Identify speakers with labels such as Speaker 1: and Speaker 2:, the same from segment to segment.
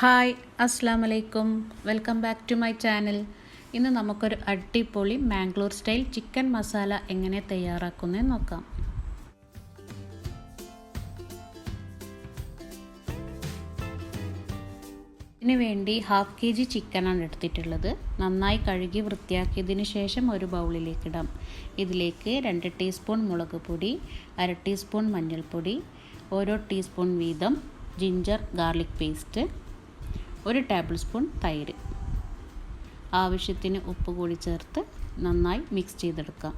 Speaker 1: Hi അസ്സാം വലൈക്കും, welcome back to my channel. ഇന്ന് നമുക്കൊരു അടിപൊളി മാംഗ്ലൂർ സ്റ്റൈൽ ചിക്കൻ മസാല എങ്ങനെ തയ്യാറാക്കുന്നതെന്ന് നോക്കാം. ഇതിന് വേണ്ടി 1/2 kg ചിക്കനാണ് എടുത്തിട്ടുള്ളത്. നന്നായി കഴുകി വൃത്തിയാക്കിയതിന് ശേഷം ഒരു ബൗളിലേക്ക് ഇടാം. ഇതിലേക്ക് 2 ടീസ്പൂൺ മുളക് പൊടി, 1/2 ടീസ്പൂൺ മഞ്ഞൾപ്പൊടി, ഓരോ ടീസ്പൂൺ വീതം ginger garlic paste, 1 table spoon തൈര്, ആവശ്യത്തിന് ഉപ്പ് കൂടി ചേർത്ത് നന്നായി മിക്സ് ചെയ്തെടുക്കാം.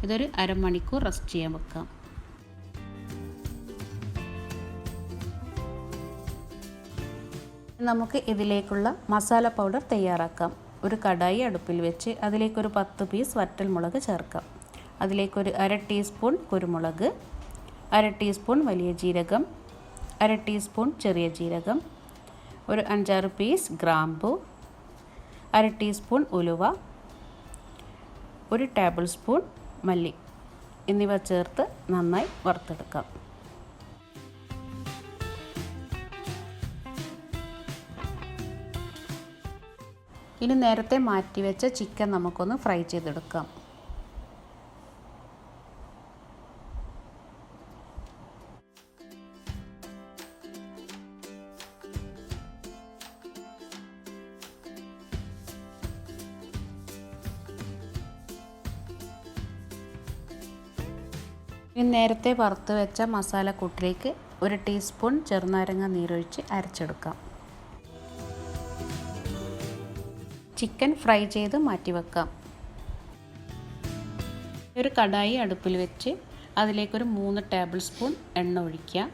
Speaker 1: ഇതൊരു അരമണിക്കൂർ റെസ്റ്റ് ചെയ്യാൻ വെക്കാം. നമുക്ക് ഇതിലേക്കുള്ള മസാല പൗഡർ തയ്യാറാക്കാം. ഒരു കടായി അടുപ്പിൽ വെച്ച് അതിലേക്കൊരു 10 പീസ് വറ്റൽമുളക് ചേർക്കാം. അതിലേക്കൊരു 1/2 ടീസ്പൂൺ കുരുമുളക്, 1/2 ടീസ്പൂൺ വലിയ ജീരകം, 1/2 ടീസ്പൂൺ ചെറിയ ജീരകം, ഒരു 5-6 പീസ് ഗ്രാമ്പു, 1/2 ടീസ്പൂൺ ഉലുവ, 1 ടേബിൾ സ്പൂൺ മല്ലി എന്നിവ ചേർത്ത് നന്നായി വറുത്തെടുക്കാം. ഇനി നേരത്തെ മാറ്റിവെച്ച ചിക്കൻ നമുക്കൊന്ന് ഫ്രൈ ചെയ്തെടുക്കാം. ഇനി നേരത്തെ വറുത്ത് വെച്ച മസാലക്കൂട്ടിലേക്ക് 1 ടീസ്പൂൺ ചെറുനാരങ്ങ നീരൊഴിച്ച് അരച്ചെടുക്കാം. ചിക്കൻ ഫ്രൈ ചെയ്ത് മാറ്റിവെക്കാം. ഒരു കടായി അടുപ്പിൽ വെച്ച് അതിലേക്കൊരു 3 ടേബിൾ സ്പൂൺ എണ്ണ ഒഴിക്കുക.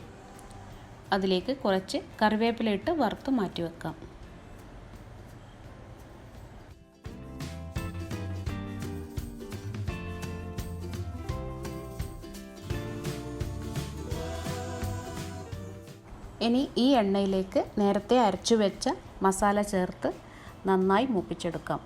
Speaker 1: അതിലേക്ക് കുറച്ച് കറിവേപ്പില ഇട്ട് വറുത്ത് മാറ്റിവെക്കാം. ഇനി ഈ എണ്ണയിലേക്ക് നേരത്തെ അരച്ചു വെച്ച മസാല ചേർത്ത് നന്നായി മൂപ്പിച്ചെടുക്കാം.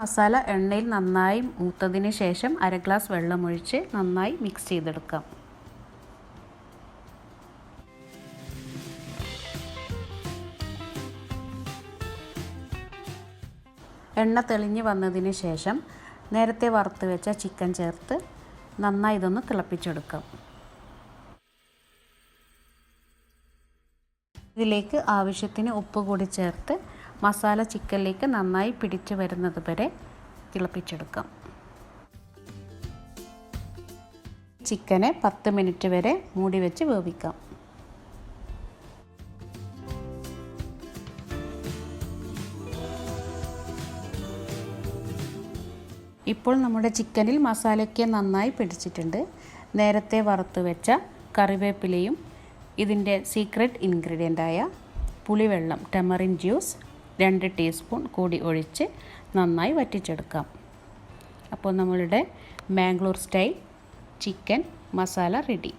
Speaker 1: മസാല എണ്ണയിൽ നന്നായി മൂത്തതിന് ശേഷം 1/2 ഗ്ലാസ് വെള്ളമൊഴിച്ച് നന്നായി മിക്സ് ചെയ്തെടുക്കാം. എണ്ണ തെളിഞ്ഞ് വന്നതിന് ശേഷം നേരത്തെ വറുത്ത് വെച്ച ചിക്കൻ ചേർത്ത് നന്നായി ഇതൊന്ന് തിളപ്പിച്ചെടുക്കാം. ഇതിലേക്ക് ആവശ്യത്തിന് ഉപ്പ് കൂടി ചേർത്ത് മസാല ചിക്കനിലേക്ക് നന്നായി പിടിച്ചു വരുന്നത് വരെ തിളപ്പിച്ചെടുക്കാം. ചിക്കനെ 10 മിനിറ്റ് വരെ മൂടി വെച്ച് വേവിക്കാം. ഇപ്പോൾ നമ്മുടെ ചിക്കനിൽ മസാലയ്ക്ക് നന്നായി പിടിച്ചിട്ടുണ്ട്. നേരത്തെ വറുത്ത് വെച്ച കറിവേപ്പിലയും ഇതിൻ്റെ സീക്രട്ട് ഇൻഗ്രീഡിയൻ്റായ പുളിവെള്ളം ടെമറിൻ ജ്യൂസ് 2 ടീസ്പൂൺ കൂടി ഒഴിച്ച് നന്നായി വറ്റിച്ചെടുക്കാം. അപ്പോൾ നമ്മളുടെ Mangalore style chicken masala ready.